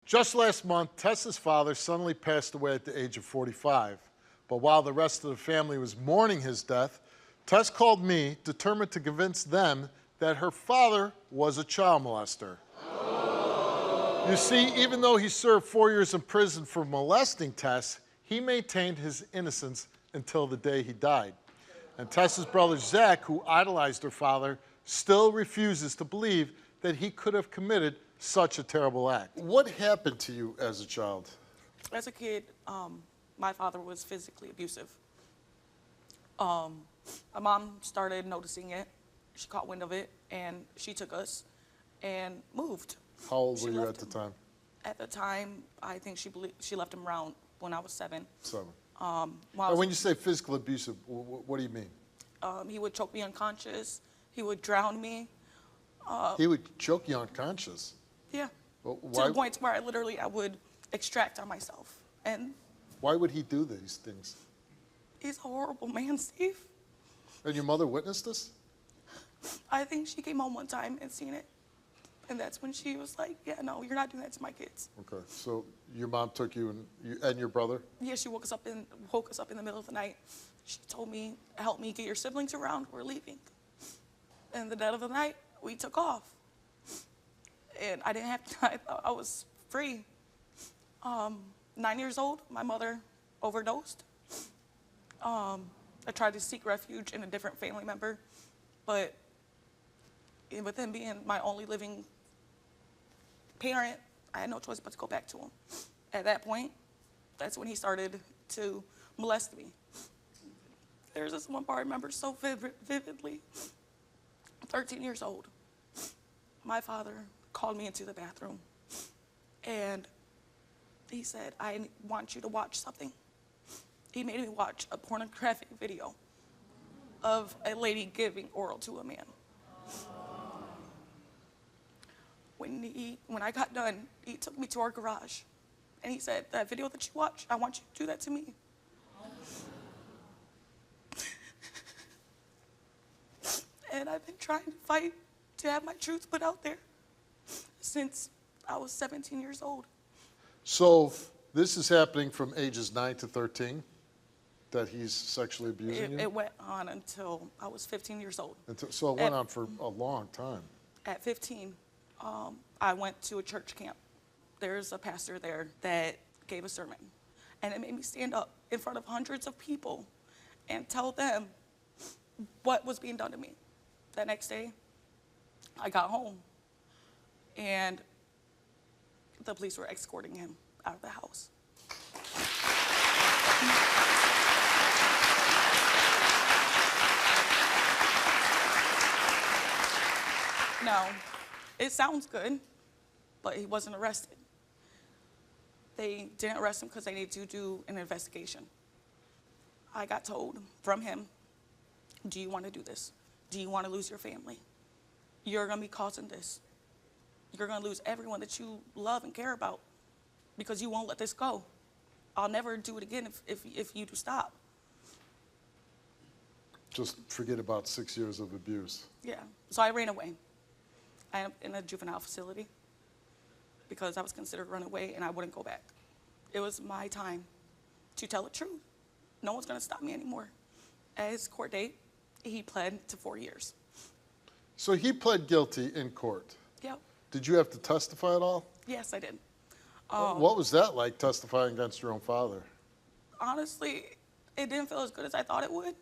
Just last month, Tess's father suddenly passed away at the age of 45. But while the rest of the family was mourning his death, Tess called me, determined to convince them that her father was a child molester. You see, even though he served 4 years in prison for molesting Tess, he maintained his innocence until the day he died. And Tess's brother Zack, who idolized her father, still refuses to believe that he could have committed such a terrible act. What happened to you as a child? As a kid, my father was physically abusive. My mom started noticing it. She caught wind of it, and she took us and moved. How old were you at the time? At the time, I think she left him around when I was 7. 7. When you say physical abusive, what do you mean? He would choke me unconscious. He would drown me. He would choke you unconscious? Yeah. Well, to the point where I would extract on myself. And why would he do these things? He's a horrible man, Steve. And your mother witnessed this? I think she came home one time and seen it. And that's when she was like, yeah, no, you're not doing that to my kids. Okay, so your mom took you and your brother? Yeah, she woke us up in the middle of the night. She told me, help me get your siblings around, we're leaving. In the dead of the night, we took off. And I didn't have to, I thought I was free. 9 years old, my mother overdosed. I tried to seek refuge in a different family member, but with him being my only living parent, I had no choice but to go back to him. At that point, that's when he started to molest me. There's this one part I remember so vividly. 13 years old. My father called me into the bathroom, and he said, I want you to watch something. He made me watch a pornographic video of a lady giving oral to a man. When I got done, he took me to our garage, and he said, that video that you watch, I want you to do that to me. And I've been trying to fight to have my truth put out there since I was 17 years old. So this is happening from ages 9 to 13, that he's sexually abusing you? It went on until I was 15 years old. So it went on for a long time. At 15, I went to a church camp. There's a pastor there that gave a sermon, and it made me stand up in front of hundreds of people and tell them what was being done to me. That next day, I got home, and the police were escorting him out of the house. Now, it sounds good, but he wasn't arrested. They didn't arrest him because they needed to do an investigation. I got told from him, do you want to do this? Do you want to lose your family? You're going to be causing this. You're going to lose everyone that you love and care about because you won't let this go. I'll never do it again if you do stop. Just forget about 6 years of abuse. Yeah, so I ran away. I am in a juvenile facility because I was considered runaway and I wouldn't go back. It was my time to tell the truth. No one's going to stop me anymore. At his court date, he pled to 4 years. So he pled guilty in court? Yep. Did you have to testify at all? Yes, I did. What was that like, testifying against your own father? Honestly, it didn't feel as good as I thought it would.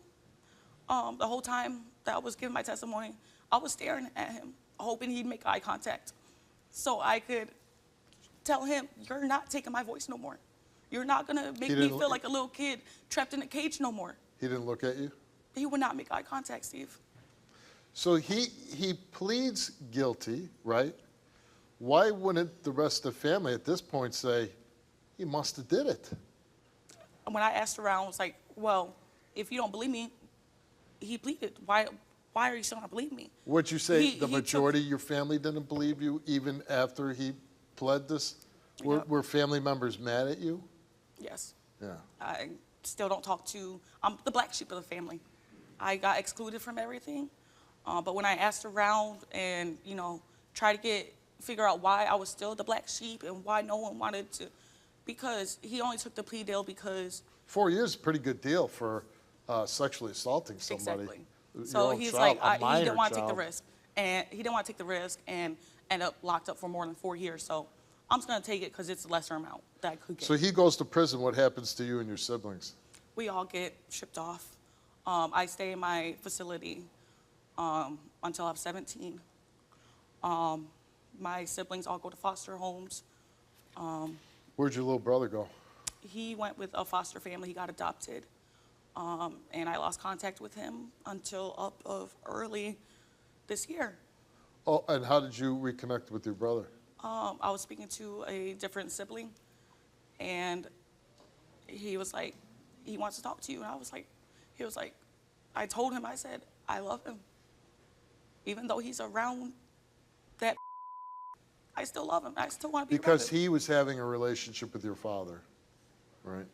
The whole time that I was giving my testimony, I was staring at him, hoping he'd make eye contact so I could tell him, you're not taking my voice no more. You're not going to make me feel like a little kid trapped in a cage no more. He didn't look at you? He would not make eye contact, Steve. So he pleads guilty, right? Why wouldn't the rest of the family at this point say, he must have did it? When I asked around, I was like, well, if you don't believe me, he pleaded. Why are you still not believing me? Would you say the majority of your family didn't believe you even after he pled this? Yep. Were family members mad at you? Yes. Yeah. I still don't talk to, I'm the black sheep of the family. I got excluded from everything. But when I asked around and, tried to get figure out why I was still the black sheep and why no one wanted to, because he only took the plea deal because. 4 years is a pretty good deal for sexually assaulting somebody. Exactly. Your So own he's child, like, a he didn't minor want to take the child. risk. And he didn't want to take the risk and end up locked up for more than 4 years. So I'm just going to take it because it's a lesser amount that I could get. So he goes to prison. What happens to you and your siblings? We all get shipped off. I stay in my facility until I'm 17. My siblings all go to foster homes. Where'd your little brother go? He went with a foster family. He got adopted. And I lost contact with him until up of early this year. Oh, and how did you reconnect with your brother? I was speaking to a different sibling, and he was like, he wants to talk to you. And he was like, I told him, I said, I love him. Even though he's around that, I still love him. I still want to be around Because him. he was having a relationship with your father, right?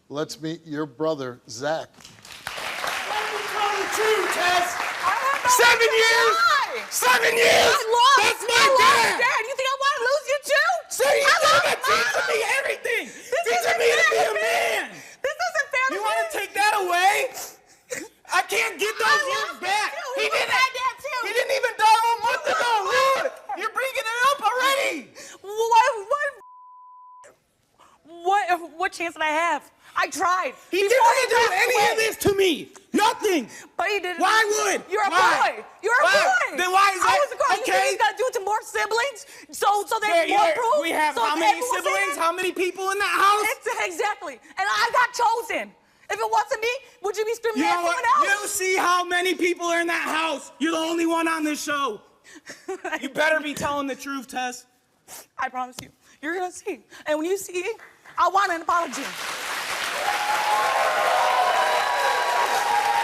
Let's meet your brother, Zack. Let me tell the truth, Tess. I have no 7 reason years. why. 7 years. That's my dad. Dad, you think I want to lose you too? So you gotta teach me everything. Teaching me to be a man. This isn't fair. You want to take that away? I can't get those years back. He was my dad too. He didn't even die a month ago. Look, you're bringing it up already. What chance did I have? I tried. He Before didn't do passed any away. of this to me. Nothing. But he didn't. Why would? You're a Why? boy. You're a Why? boy. Then why is I that? was a girl. You think Okay. he's got to do it to more siblings? So there's more proof? We have So how many everyone's siblings? saying- How many people in that house? Exactly. And I got chosen. If it wasn't me, would you be screaming You at know what? someone else? You see how many people are in that house. You're the only one on this show. You better be telling the truth, Tess. I promise you. You're going to see. And when you see, I want an apology.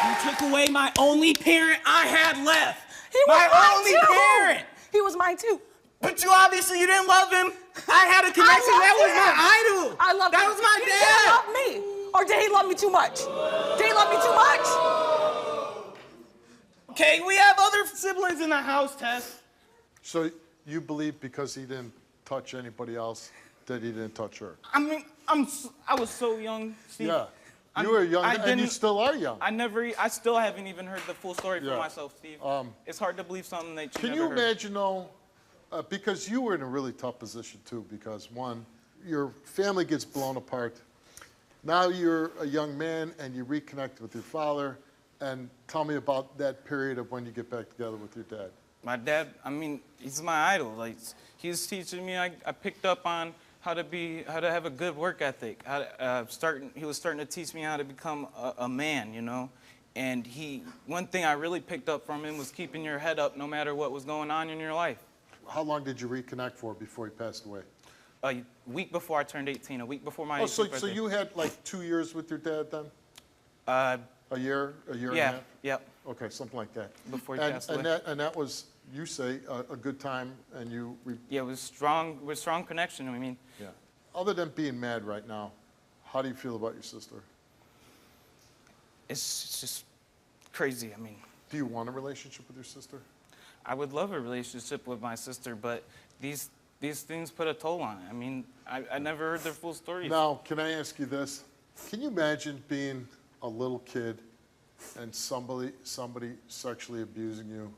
You took away my only parent I had left. He was My mine only too. parent. He was mine too. But you obviously you didn't love him. I had a connection. That was my idol. I love That him. was my Did dad. he love me? Or did he love me too much? Did he love me too much? Okay, we have other siblings in the house, Tess. So you believe because he didn't touch anybody else that he didn't touch her? I mean, I was so young, Steve. Yeah. You were young, I and you didn't- still are young. I still haven't even heard the full story Yeah. for myself, Steve. It's hard to believe something that you Can never you heard. imagine, though, because you were in a really tough position, too, because, one, your family gets blown apart. Now you're a young man, and you reconnect with your father, and tell me about that period of when you get back together with your dad. My dad, I mean, he's my idol. Like, he's teaching me. I picked up on how to have a good work ethic. He was starting to teach me how to become a man, you know. And one thing I really picked up from him was keeping your head up no matter what was going on in your life. How long did you reconnect for before he passed away? A week before I turned 18, a week before my Oh, 18th so birthday. you had like 2 years with your dad then? A year and a yeah, half? yep. Okay, something like that. Before he and, passed and away. that, and that was, you say, a good time, and you... Yeah, it was strong connection. I mean, Yeah. Other than being mad right now, how do you feel about your sister? it's just crazy. I mean, Do you want a relationship with your sister? I would love a relationship with my sister, but these things put a toll on it. I mean, I never heard their full story. Now, can I ask you this? Can you imagine being a little kid and somebody sexually abusing you?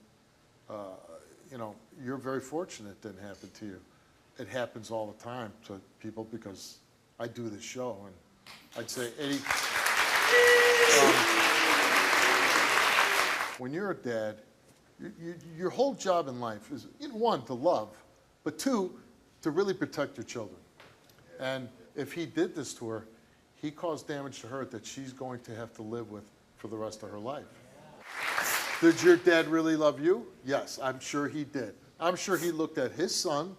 You know, you're very fortunate it didn't happen to you. It happens all the time to people because I do this show, and I'd say 80... when you're a dad, your whole job in life is, one, to love, but two, to really protect your children. And if he did this to her, he caused damage to her that she's going to have to live with for the rest of her life. Did your dad really love you? Yes, I'm sure he did. I'm sure he looked at his son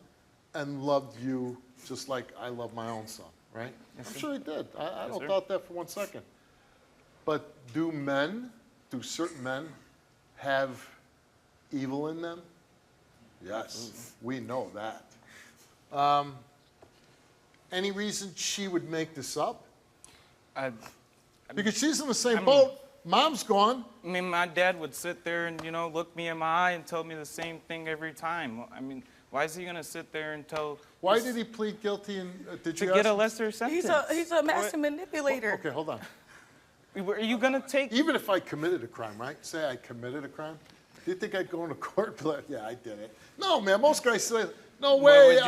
and loved you just like I love my own son, right? Yes, I'm sir. sure he did. I Yes, don't sir. doubt that for 1 second. But do certain men have evil in them? Yes, we know that. Any reason she would make this up? Because she's in the same boat. Mom's gone. I mean, my dad would sit there and, look me in my eye and tell me the same thing every time. I mean, Why is he gonna sit there and tell? Why did he plead guilty and did you To get ask a him? lesser sentence. He's a master manipulator. Okay, hold on. Are you gonna take? Even if I committed a crime, right? Say I committed a crime, do you think I'd go into court and be like, yeah, I did it? No, man, most guys say, no way.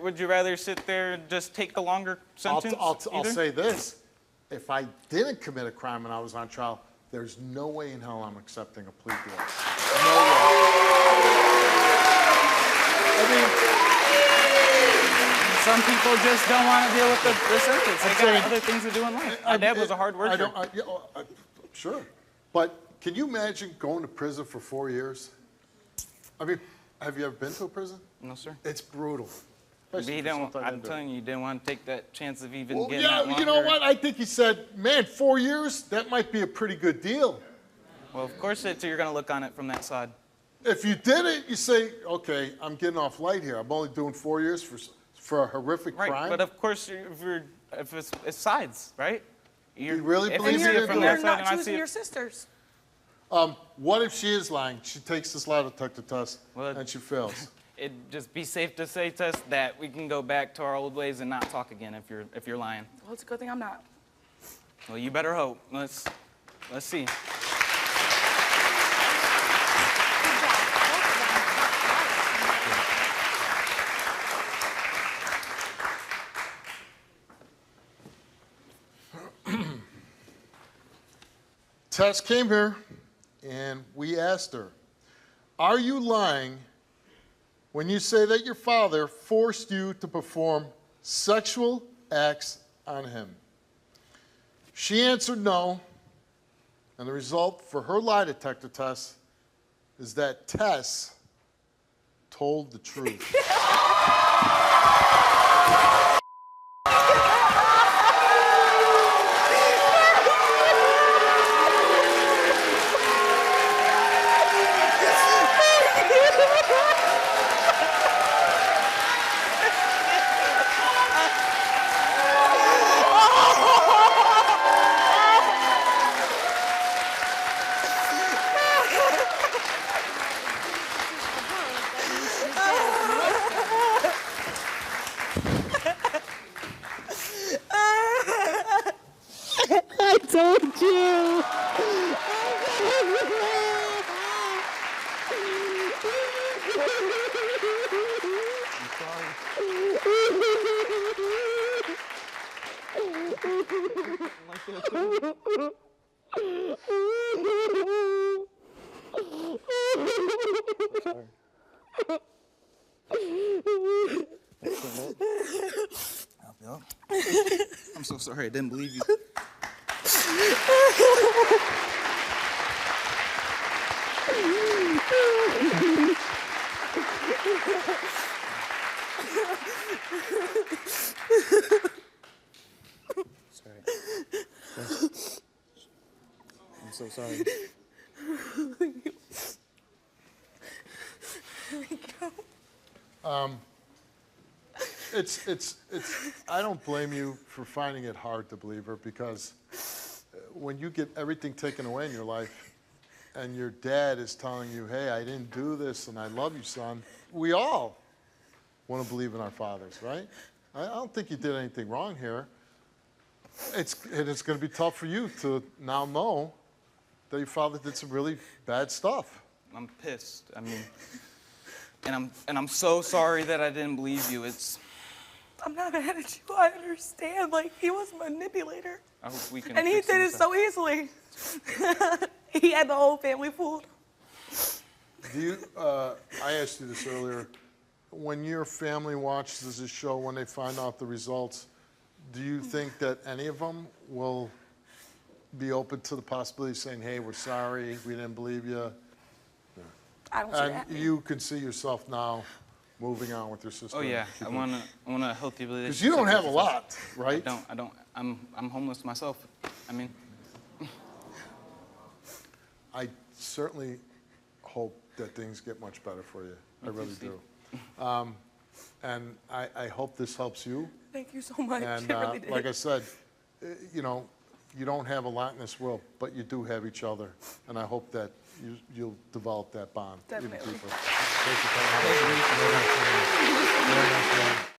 Would you rather sit there and just take the longer sentence? I'll say this. If I didn't commit a crime and I was on trial, there's no way in hell I'm accepting a plea deal. No way. I mean, Some people just don't want to deal with the sentence. They got other things to do in life. My dad was a hard worker. Sure. But can you imagine going to prison for 4 years? I mean, have you ever been to a prison? No, sir. It's brutal. I'm telling you, you didn't want to take that chance of even getting yeah, that longer. you know what? I think he said, man, 4 years, that might be a pretty good deal. Well, of course you're going to look on it from that side. If you did it, you say, okay, I'm getting off light here. I'm only doing 4 years for a horrific crime. Right, but of course, if it's sides, right? You really if believe you see it? it from You're that side, not and I see choosing it. your sisters. What if she is lying? She takes this lie detector test Well, and she fails. It'd just be safe to say, Tess, that we can go back to our old ways and not talk again if you're lying. Well, it's a good thing I'm not. Well, you better hope. Let's see. Tess came here and we asked her, are you lying when you say that your father forced you to perform sexual acts on him? She answered no, and the result for her lie detector test is that Tess told the truth. I told you. I'm so sorry. I didn't believe you. Sorry. I'm so sorry. It's I don't blame you for finding it hard to believe her, because when you get everything taken away in your life and your dad is telling you, hey, I didn't do this and I love you, son, we all want to believe in our fathers, right? I don't think you did anything wrong here. It's going to be tough for you to now know that your father did some really bad stuff. I'm pissed. I mean, and I'm so sorry that I didn't believe you. I'm not mad at you. I understand. Like, he was a manipulator. I hope we can. And he fix did it this. so easily. He had the whole family fooled. Do you? I asked you this earlier. When your family watches this show, when they find out the results, do you think that any of them will be open to the possibility of saying, hey, we're sorry, we didn't believe you? I don't see And that. you can see yourself now moving on with your sister. Oh yeah, I want a healthy relationship. Because you don't have a lot, right? I don't. I'm homeless myself. I mean, I certainly hope that things get much better for you. I really do. And I hope this helps you. Thank you so much. And It really did. like I said, you know, you don't have a lot in this world, but you do have each other. And I hope that you'll develop that bond even Definitely. deeper. Thank you. Very nice man.